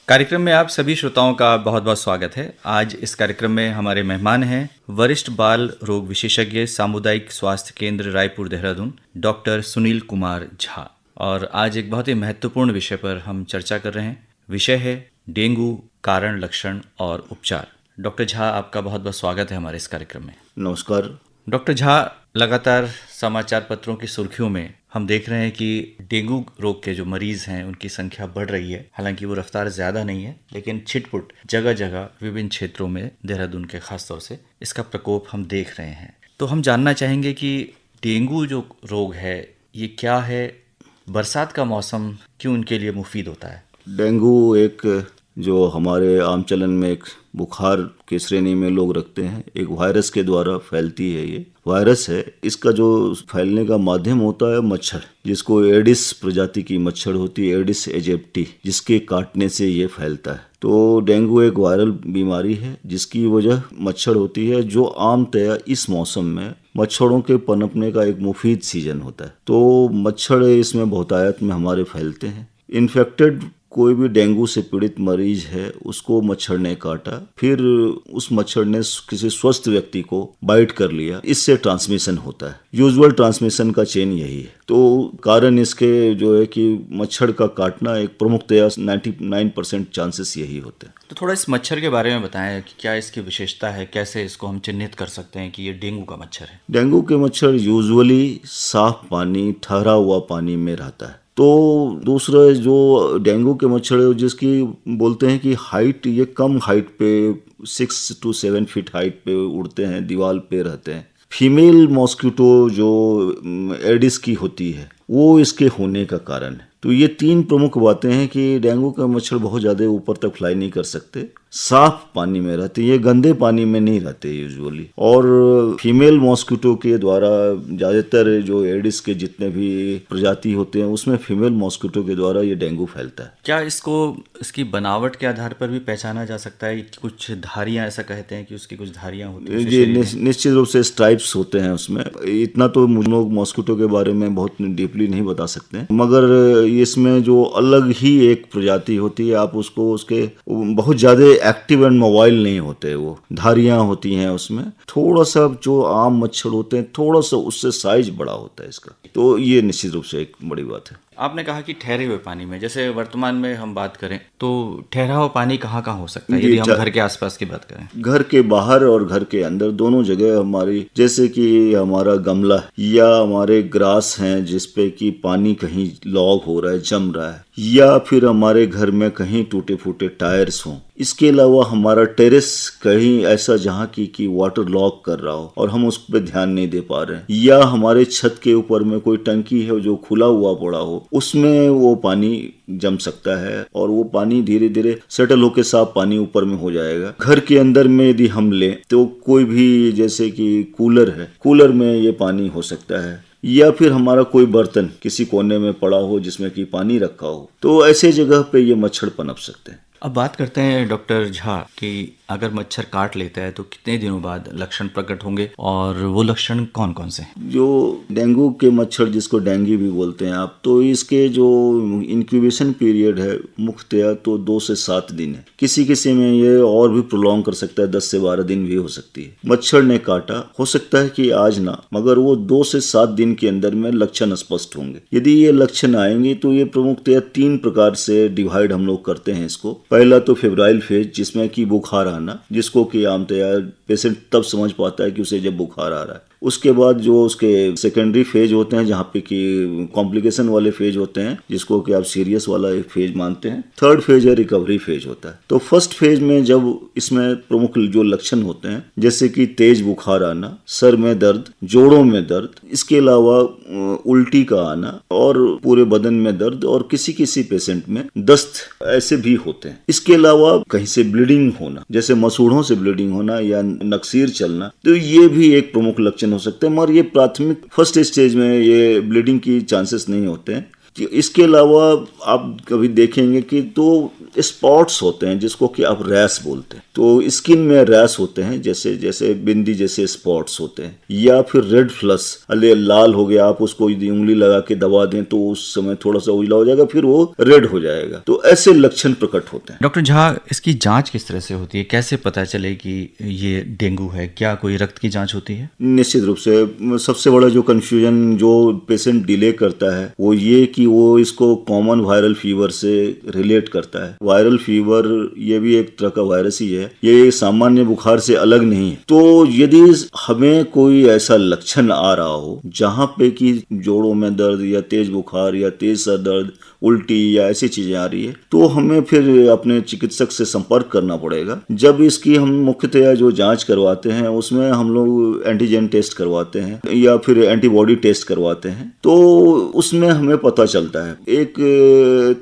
कार्यक्रम में आप सभी श्रोताओं का बहुत बहुत स्वागत है। आज इस कार्यक्रम में हमारे मेहमान हैं वरिष्ठ बाल रोग विशेषज्ञ सामुदायिक स्वास्थ्य केंद्र रायपुर देहरादून डॉक्टर सुनील कुमार झा। और आज एक बहुत ही महत्वपूर्ण विषय पर हम चर्चा कर रहे हैं। विषय है डेंगू, कारण, लक्षण और उपचार। डॉक्टर झा, आपका बहुत बहुत स्वागत है हमारे इस कार्यक्रम में। नमस्कार डॉक्टर झा, लगातार समाचार पत्रों की सुर्खियों में हम देख रहे हैं कि डेंगू रोग के जो मरीज हैं उनकी संख्या बढ़ रही है। हालांकि वो रफ्तार ज़्यादा नहीं है, लेकिन छिटपुट जगह जगह विभिन्न क्षेत्रों में, देहरादून के खास तौर से, इसका प्रकोप हम देख रहे हैं। तो हम जानना चाहेंगे कि डेंगू जो रोग है ये क्या है, बरसात का मौसम क्यों इनके लिए मुफीद होता है? डेंगू एक जो हमारे आम चलन में एक बुखार की श्रेणी में लोग रखते हैं, एक वायरस के द्वारा फैलती है। ये वायरस है, इसका जो फैलने का माध्यम होता है मच्छर, जिसको एडिस प्रजाति की मच्छर होती है, एडिस एजिप्टी, जिसके काटने से ये फैलता है। तो डेंगू एक वायरल बीमारी है जिसकी वजह मच्छर होती है, जो आमतया इस मौसम में मच्छरों के पनपने का एक मुफीद सीजन होता है। तो मच्छर इसमें बहुतायत में हमारे फैलते हैं। इन्फेक्टेड कोई भी डेंगू से पीड़ित मरीज है, उसको मच्छर ने काटा, फिर उस मच्छर ने किसी स्वस्थ व्यक्ति को बाइट कर लिया, इससे ट्रांसमिशन होता है। यूजुअल ट्रांसमिशन का चेन यही है। तो कारण इसके जो है कि मच्छर का काटना एक प्रमुखतया 99% चांसेस यही होते हैं। तो थोड़ा इस मच्छर के बारे में बताएं कि क्या इसकी विशेषता है, कैसे इसको हम चिन्हित कर सकते हैं कि ये डेंगू का मच्छर है? डेंगू के मच्छर यूजुअली साफ पानी, ठहरा हुआ पानी में रहता है। तो दूसरा जो डेंगू के मच्छर है, जिसकी बोलते हैं कि हाइट, ये कम हाइट पे 6 to 7 फीट हाइट पे उड़ते हैं, दीवार पे रहते हैं। फीमेल मॉस्किटो जो एडिस की होती है वो इसके होने का कारण है। तो ये तीन प्रमुख बातें हैं कि डेंगू का मच्छर बहुत ज़्यादा ऊपर तक फ्लाई नहीं कर सकते, साफ पानी में रहते, ये गंदे पानी में नहीं रहते यूजुअली। और फीमेल मॉस्किटो के द्वारा ज़्यादातर जो एडिस के जितने भी प्रजाति होते हैं उसमें फीमेल मॉस्किटो के द्वारा ये डेंगू फैलता है। क्या इसको इसकी बनावट के आधार पर भी पहचाना जा सकता है? कुछ धारियां, ऐसा कहते हैं कि उसकी कुछ धारियां होती हैं जी, निश्चित रूप से स्ट्राइप्स होते हैं उसमें। इतना तो मुझ लोग मॉस्किटो के बारे में बहुत डीपली नहीं बता सकते हैं, मगर इसमें जो अलग ही एक प्रजाति होती है, आप उसको उसके बहुत ज़्यादा एक्टिव एंड मोबाइल नहीं होते, वो धारियां होती हैं उसमें। थोड़ा सा जो आम मच्छर होते हैं, थोड़ा सा उससे साइज बड़ा होता है इसका। तो ये निश्चित रूप से एक बड़ी बात है। आपने कहा कि ठहरे हुए पानी में, जैसे वर्तमान में हम बात करें तो ठहरा हुआ पानी कहाँ कहाँ हो सकता है यदि हम घर के आसपास की बात करें? घर के बाहर और घर के अंदर दोनों जगह हमारी, जैसे कि हमारा गमला या हमारे ग्रास हैं जिसपे कि पानी कहीं लॉग हो रहा है, जम रहा है, या फिर हमारे घर में कहीं टूटे फूटे टायर्स हों। इसके अलावा हमारा टेरेस कहीं ऐसा जहाँ की वाटर लॉक कर रहा हो और हम उस पर ध्यान नहीं दे पा रहे हैं, या हमारे छत के ऊपर में कोई टंकी है जो खुला हुआ पड़ा हो, उसमें वो पानी जम सकता है और वो पानी धीरे धीरे सेटल होकर साफ पानी ऊपर में हो जाएगा। घर के अंदर में यदि हम लें तो कोई भी, जैसे कि कूलर है, कूलर में ये पानी हो सकता है, या फिर हमारा कोई बर्तन किसी कोने में पड़ा हो जिसमें कि पानी रखा हो, तो ऐसे जगह पे ये मच्छर पनप सकते हैं। अब बात करते हैं डॉक्टर झा कि अगर मच्छर काट लेता है तो कितने दिनों बाद लक्षण प्रकट होंगे और वो लक्षण कौन कौन से हैं? जो डेंगू के मच्छर, जिसको डेंगू भी बोलते हैं आप, तो इसके जो इंक्यूबेशन पीरियड है मुख्यतया तो 2 से 7 दिन है। किसी किसी में ये और भी प्रोलॉन्ग कर सकता है, 10 से 12 दिन भी हो सकती है। मच्छर ने काटा, हो सकता है कि आज ना, मगर वो 2 से 7 दिन के अंदर में लक्षण स्पष्ट होंगे। यदि ये लक्षण आएंगे तो ये प्रमुखतया 3 प्रकार से डिवाइड हम लोग करते हैं इसको। पहला तो फेब्राइल फेज, जिसमें कि बुखार आना, जिसको कि आमतया पेशेंट तब समझ पाता है कि उसे जब बुखार आ रहा है। उसके बाद जो उसके सेकेंडरी फेज होते हैं, जहाँ पे कि कॉम्प्लिकेशन वाले फेज होते हैं, जिसको कि आप सीरियस वाला एक फेज मानते हैं। थर्ड फेज है रिकवरी फेज होता है। तो फर्स्ट फेज में जब इसमें प्रमुख जो लक्षण होते हैं, जैसे कि तेज बुखार आना, सर में दर्द, जोड़ों में दर्द, इसके अलावा उल्टी का आना और पूरे बदन में दर्द, और किसी किसी पेशेंट में दस्त ऐसे भी होते हैं। इसके अलावा कहीं से ब्लीडिंग होना, जैसे मसूड़ों से ब्लीडिंग होना या नक्सीर चलना, तो ये भी एक प्रमुख लक्षण हो सकते हैं। मगर ये प्राथमिक फर्स्ट स्टेज में ये ब्लीडिंग की चांसेस नहीं होते हैं। इसके अलावा आप कभी देखेंगे कि तो स्पॉट्स होते हैं जिसको कि आप रैश बोलते हैं, तो स्किन में रैश होते हैं, जैसे जैसे बिंदी जैसे स्पॉट्स होते हैं, या फिर रेड फ्लस, अले लाल हो गया, आप उसको यदि उंगली लगा के दबा दें तो उस समय थोड़ा सा उजला हो जाएगा, फिर वो रेड हो जाएगा। तो ऐसे लक्षण प्रकट होते हैं। डॉक्टर झा, इसकी जांच किस तरह से होती है? कैसे पता चले कि ये डेंगू है? क्या कोई रक्त की जांच होती है? निश्चित रूप से सबसे बड़ा जो कंफ्यूजन जो पेशेंट डिले करता है वो ये कि वो इसको कॉमन वायरल फीवर से रिलेट करता है। वायरल फीवर ये भी एक तरह का वायरस ही है, ये सामान्य बुखार से अलग नहीं है। तो यदि हमें कोई ऐसा लक्षण आ रहा हो जहाँ पे कि जोड़ों में दर्द या तेज बुखार या तेज सर दर्द, उल्टी या ऐसी चीजें आ रही है, तो हमें फिर अपने चिकित्सक से संपर्क करना पड़ेगा। जब इसकी हम मुख्यतया जो जांच करवाते हैं उसमें हम लोग एंटीजन टेस्ट करवाते हैं या फिर एंटीबॉडी टेस्ट करवाते हैं, तो उसमें हमें पता चलता है। एक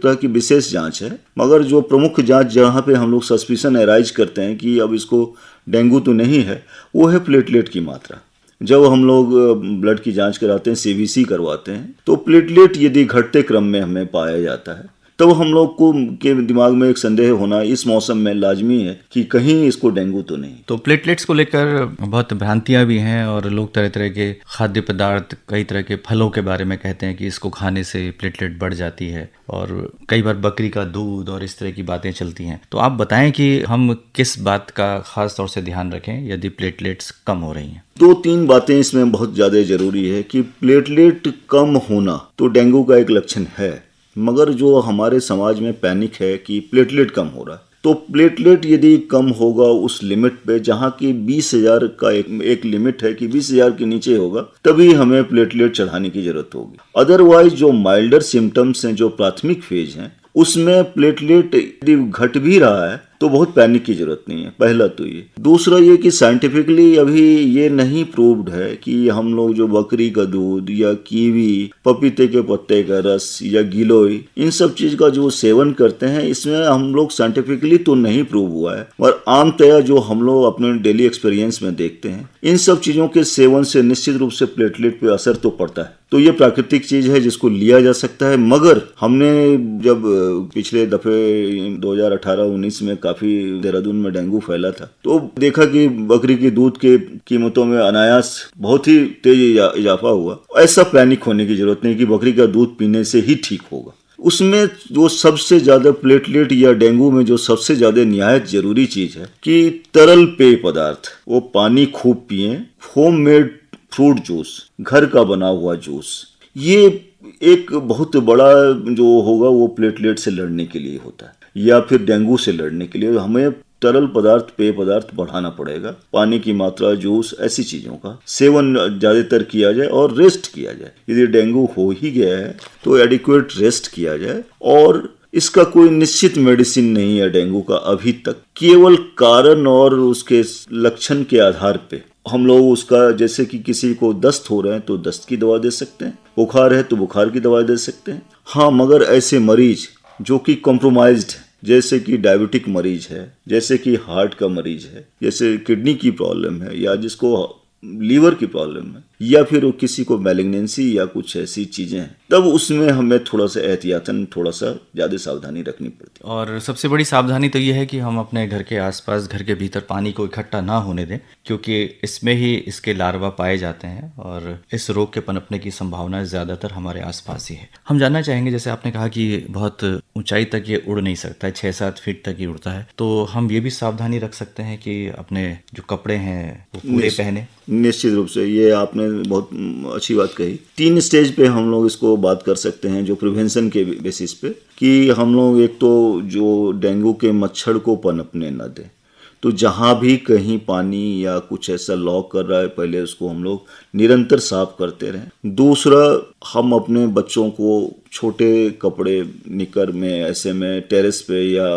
तरह की विशेष जांच है, मगर जो प्रमुख जांच जहाँ पे हम लोग सस्पिशन एराइज करते हैं कि अब इसको डेंगू तो नहीं है, वो है प्लेटलेट की मात्रा। जब हम लोग ब्लड की जांच कराते हैं, सीबीसी करवाते हैं, तो प्लेटलेट यदि घटते क्रम में हमें पाया जाता है, तब हम लोग को के दिमाग में एक संदेह होना इस मौसम में लाजमी है कि कहीं इसको डेंगू तो नहीं। तो प्लेटलेट्स को लेकर बहुत भ्रांतियां भी हैं और लोग तरह तरह के खाद्य पदार्थ, कई तरह के फलों के बारे में कहते हैं कि इसको खाने से प्लेटलेट बढ़ जाती है, और कई बार बकरी का दूध और इस तरह की बातें चलती हैं। तो आप बताएं कि हम किस बात का खास तौर से ध्यान रखें यदि प्लेटलेट्स कम हो रही हैं? 2-3 बातें इसमें बहुत ज़्यादा जरूरी है कि प्लेटलेट कम होना तो डेंगू का एक लक्षण है, मगर जो हमारे समाज में पैनिक है कि प्लेटलेट कम हो रहा है, तो प्लेटलेट यदि कम होगा उस लिमिट पे जहाँ की 20,000 का एक लिमिट है कि 20,000 के नीचे होगा, तभी हमें प्लेटलेट चढ़ाने की जरूरत होगी। अदरवाइज जो माइल्डर सिम्टम्स हैं, जो प्राथमिक फेज हैं, उसमें प्लेटलेट यदि घट भी रहा है तो बहुत पैनिक की जरूरत नहीं है। पहला तो ये। दूसरा ये कि साइंटिफिकली अभी ये नहीं प्रूव्ड है कि हम लोग जो बकरी का दूध या कीवी, पपीते के पत्ते का रस या गिलोय, इन सब चीज का जो सेवन करते हैं, इसमें हम लोग साइंटिफिकली तो नहीं प्रूव हुआ है, और आमतया जो हम लोग अपने डेली एक्सपीरियंस में देखते हैं, इन सब चीजों के सेवन से निश्चित रूप से प्लेटलेट पे असर तो पड़ता है। तो ये प्राकृतिक चीज है जिसको लिया जा सकता है। मगर हमने जब पिछले दफे 2018-19 में काफी देहरादून में डेंगू फैला था, तो देखा कि बकरी की दूध के कीमतों में अनायास बहुत ही तेज इजाफा हुआ। ऐसा पैनिक होने की जरूरत नहीं कि बकरी का दूध पीने से ही ठीक होगा। उसमें जो सबसे ज्यादा प्लेटलेट या डेंगू में जो सबसे ज्यादा निहायत जरूरी चीज है कि तरल पेय पदार्थ, वो पानी खूब पिए, होममेड फ्रूट जूस, घर का बना हुआ जूस, ये एक बहुत बड़ा जो होगा वो प्लेटलेट से लड़ने के लिए होता है, या फिर डेंगू से लड़ने के लिए हमें तरल पदार्थ, पेय पदार्थ बढ़ाना पड़ेगा। पानी की मात्रा, जूस, ऐसी चीजों का सेवन ज्यादातर किया जाए और रेस्ट किया जाए। यदि डेंगू हो ही गया है तो एडिक्वेट रेस्ट किया जाए, और इसका कोई निश्चित मेडिसिन नहीं है डेंगू का अभी तक। केवल कारण और उसके लक्षण के आधार पे हम लोग उसका, जैसे कि किसी को दस्त हो रहे हैं तो दस्त की दवा दे सकते हैं, बुखार है तो बुखार की दवा दे सकते हैं। हाँ, मगर ऐसे मरीज जो कि कॉम्प्रोमाइज्ड है, जैसे कि डायबिटिक मरीज है, जैसे कि हार्ट का मरीज है, जैसे किडनी की प्रॉब्लम है, या जिसको लीवर की प्रॉब्लम है, या फिर किसी को मैलिग्नेंसी या कुछ ऐसी चीजें हैं, तब उसमें हमें थोड़ा सा एहतियातन, थोड़ा सा ज्यादा सावधानी रखनी पड़ती है। और सबसे बड़ी सावधानी तो ये है कि हम अपने घर के आसपास, घर के भीतर पानी को इकट्ठा ना होने दें, क्योंकि इसमें ही इसके लार्वा पाए जाते हैं और इस रोग के पनपने की संभावना ज़्यादातर हमारे आसपास ही है। हम जानना चाहेंगे, जैसे आपने कहा कि बहुत ऊंचाई तक ये उड़ नहीं सकता है, 6-7 फीट तक ही उड़ता है, तो हम ये भी सावधानी रख सकते हैं कि अपने जो कपड़े हैं वो पूरे पहने? निश्चित रूप से, ये आपने बहुत अच्छी बात कही। 3 स्टेज पे हम लोग इसको बात कर सकते हैं जो प्रिवेंशन के बेसिस पे, कि हम लोग एक तो जो डेंगू के मच्छर को पनपने न दें, तो जहाँ भी कहीं पानी या कुछ ऐसा लॉक कर रहा है, पहले उसको हम लोग निरंतर साफ करते रहें। दूसरा, हम अपने बच्चों को छोटे कपड़े, निकर में, ऐसे में टेरेस पे या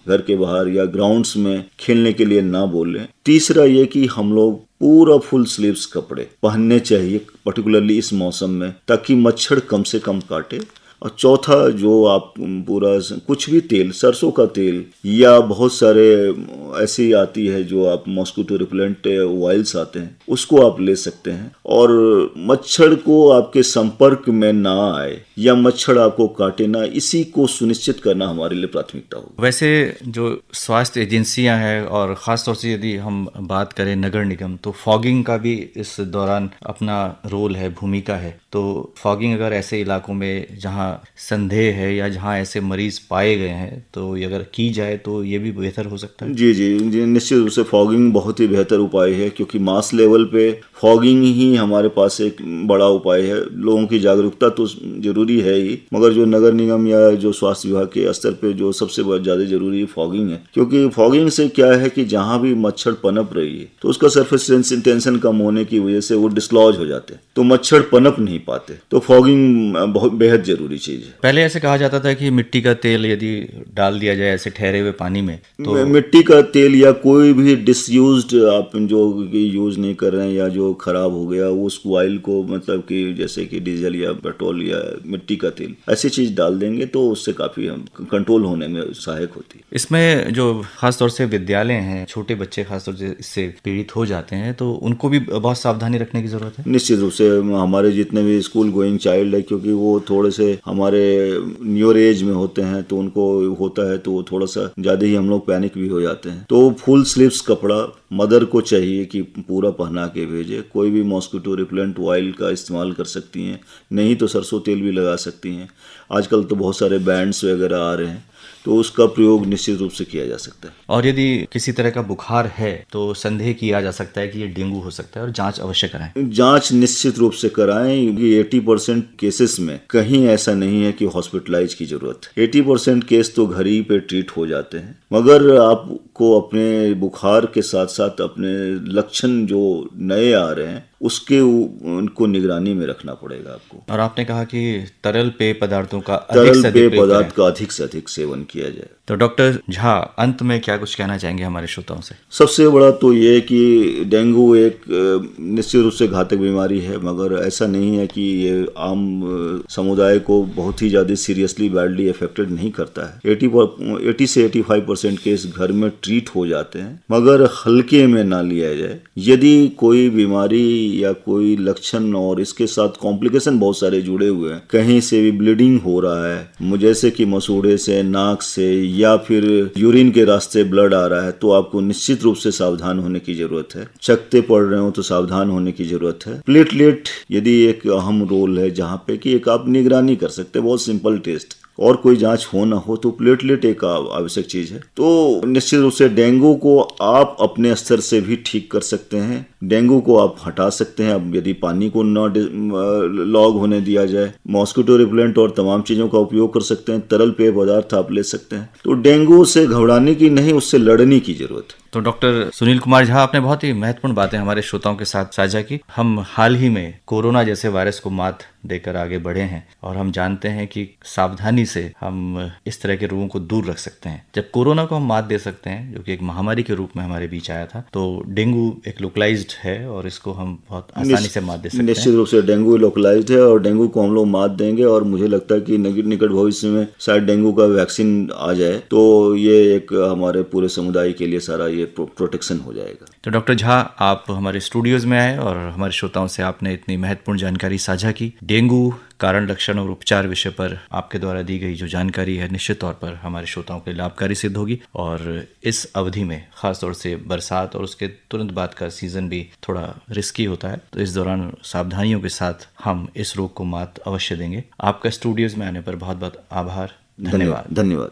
घर के बाहर या ग्राउंड्स में खेलने के लिए ना बोलें। तीसरा ये कि हम लोग पूरा फुल स्लीव्स कपड़े पहनने चाहिए, पर्टिकुलरली इस मौसम में, ताकि मच्छर कम से कम काटे। और चौथा, जो आप पूरा कुछ भी तेल, सरसों का तेल या बहुत सारे ऐसी आती है जो आप मॉस्किटो रिपेलेंट ऑयल्स आते हैं उसको आप ले सकते हैं, और मच्छर को आपके संपर्क में ना आए या मच्छर आपको काटे ना, इसी को सुनिश्चित करना हमारे लिए प्राथमिकता होगी। वैसे जो स्वास्थ्य एजेंसियां हैं और ख़ासतौर से यदि हम बात करें नगर निगम, तो फॉगिंग का भी इस दौरान अपना रोल है, भूमिका है। तो फॉगिंग अगर ऐसे इलाकों में जहां संदेह है या जहां ऐसे मरीज पाए गए हैं तो ये अगर की जाए तो ये भी बेहतर हो सकता है। जी जी जी, निश्चित रूप से फॉगिंग बहुत ही बेहतर उपाय है, क्योंकि मास लेवल पे फॉगिंग ही हमारे पास एक बड़ा उपाय है। लोगों की जागरूकता तो जरूरी है ही, मगर जो नगर निगम या जो स्वास्थ्य विभाग के स्तर पे जो सबसे ज़्यादा जरूरी है फॉगिंग है, क्योंकि फॉगिंग से क्या है कि जहाँ भी मच्छर पनप रही है तो उसका सरफेस टेंशन कम होने की वजह से वो डिसलॉज हो जाते हैं, तो मच्छर पनप नहीं पाते। तो फॉगिंग बहुत बेहद जरूरी चीज़ है। पहले ऐसे कहा जाता था कि मिट्टी का तेल यदि डाल दिया जाए ऐसे ठहरे हुए पानी में तो मिट्टी का तेल या कोई भी डिसयूज्ड आप जो यूज नहीं कर रहे हैं या जो खराब हो गया, उस ऑयल को मतलब कि जैसे कि डीजल या पेट्रोल या मिट्टी का तेल ऐसी चीज डाल देंगे तो उससे काफी हम कंट्रोल होने में सहायक होती है। इसमें जो खासतौर से विद्यालय हैं, छोटे बच्चे खासतौर से इससे पीड़ित हो जाते हैं, तो उनको भी बहुत सावधानी रखने की जरूरत है। निश्चित रूप से हमारे जितने भी स्कूल गोइंग चाइल्ड है, क्योंकि वो थोड़े से हमारे न्यूअर एज में होते हैं तो उनको होता है तो वो थोड़ा सा ज्यादा ही हम लोग पैनिक भी हो जाते हैं। तो फुल स्लीव्स कपड़ा मदर को चाहिए कि पूरा पहना के भेजे। कोई भी मॉस्किटो रिपेलेंट ऑयल का इस्तेमाल कर सकती हैं, नहीं तो सरसों तेल भी लगा सकती हैं। आजकल तो बहुत सारे बैंड्स वगैरह आ रहे हैं तो उसका प्रयोग निश्चित रूप से किया जा सकता है। और यदि किसी तरह का बुखार है तो संदेह किया जा सकता है कि ये डेंगू हो सकता है और जांच अवश्य कराएं। जांच निश्चित रूप से कराएं, क्योंकि 80% केसेस में कहीं ऐसा नहीं है कि हॉस्पिटलाइज की जरूरत है। 80% केस तो घर ही पे ट्रीट हो जाते हैं, मगर आपको अपने बुखार के साथ साथ अपने लक्षण जो नए आ रहे हैं उसके उनको निगरानी में रखना पड़ेगा आपको। और आपने कहा कि तरल पेय पदार्थों का तरल पेय पदार्थ का अधिक से अधिक सेवन किया जाए। तो डॉक्टर झा, अंत में क्या कुछ कहना चाहेंगे हमारे श्रोताओं से? सबसे बड़ा तो ये कि डेंगू एक निश्चित रूप से घातक बीमारी है, मगर ऐसा नहीं है कि ये आम समुदाय को बहुत ही ज़्यादा सीरियसली बैडली अफेक्टेड नहीं करता है। 80 से 85% केस घर में ट्रीट हो जाते हैं, मगर हल्के में ना लिया जाए। यदि कोई बीमारी या कोई लक्षण और इसके साथ कॉम्प्लिकेशन बहुत सारे जुड़े हुए हैं, कहीं से भी ब्लीडिंग हो रहा है जैसे कि मसूड़े से, नाक से या फिर यूरिन के रास्ते ब्लड आ रहा है, तो आपको निश्चित रूप से सावधान होने की जरूरत है। चकते पड़ रहे हो तो सावधान होने की जरूरत है। प्लेटलेट यदि एक अहम रोल है जहाँ पे कि एक आप निगरानी कर सकते हैं, बहुत सिंपल टेस्ट, और कोई जांच हो ना हो तो प्लेटलेट एक आवश्यक चीज है। तो निश्चित रूप से डेंगू को आप अपने स्तर से भी ठीक कर सकते हैं। डेंगू को आप हटा सकते हैं अब यदि पानी को न लॉग होने दिया जाए। मॉस्किटो रिपेलेंट और तमाम चीजों का उपयोग कर सकते हैं। तरल पेय पदार्थ आप ले सकते हैं। तो डेंगू से घबराने की नहीं, उससे लड़ने की जरूरत है। तो डॉक्टर सुनील कुमार झा, आपने बहुत ही महत्वपूर्ण बातें हमारे श्रोताओं के साथ साझा की। हम हाल ही में कोरोना जैसे वायरस को मात देकर आगे बढ़े हैं और हम जानते हैं कि सावधानी से हम इस तरह के रोगों को दूर रख सकते हैं। जब कोरोना को हम मात दे सकते हैं, जो कि एक महामारी के रूप में हमारे बीच आया था, तो डेंगू एक लोकलाइज्ड है और इसको हम बहुत आसानी से मात दे सकते हैं। निश्चित रूप से डेंगू लोकलाइज्ड है और डेंगू को हम लोग मात देंगे, और मुझे लगता है कि निकट भविष्य में शायद डेंगू का वैक्सीन आ जाए तो ये एक हमारे पूरे समुदाय के लिए सारा ये प्रोटेक्शन हो जाएगा। तो डॉक्टर झा, आप हमारे स्टूडियोज में आए और हमारे श्रोताओं से आपने इतनी महत्वपूर्ण जानकारी साझा की। डेंगू कारण, लक्षण और उपचार विषय पर आपके द्वारा दी गई जो जानकारी है निश्चित तौर पर हमारे श्रोताओं के लिए लाभकारी सिद्ध होगी। और इस अवधि में खासतौर से बरसात और उसके तुरंत बाद का सीजन भी थोड़ा रिस्की होता है, तो इस दौरान सावधानियों के साथ हम इस रोग को मात अवश्य देंगे। आपका स्टूडियोज में आने पर बहुत बहुत आभार। धन्यवाद। धन्यवाद।